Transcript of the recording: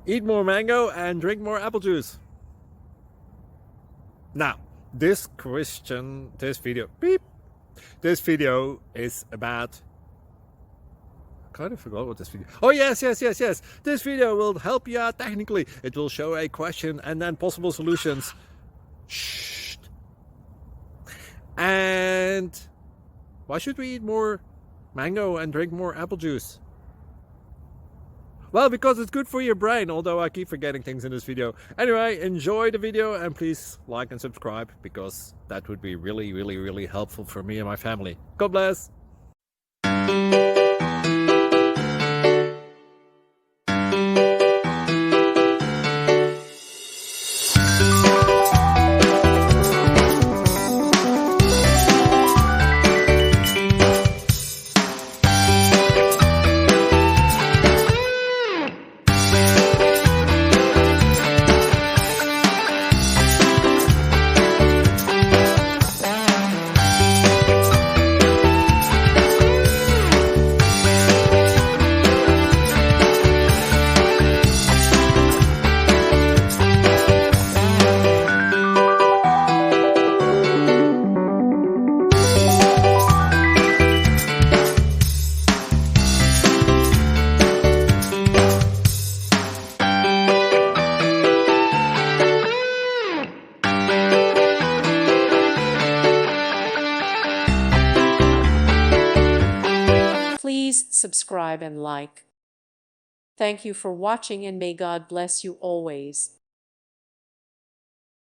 Eat more mango and drink more apple juice. Now, this video is about, I kind of forgot what this video. Oh yes. This video will help you out technically. It will show a question and then possible solutions. Shh. And why should we eat more mango and drink more apple juice? Well, because it's good for your brain, although I keep forgetting things in this video. Anyway, enjoy the video and please like and subscribe, because that would be really helpful for me and my family. God bless! Please subscribe and like. Thank you for watching and may God bless you always.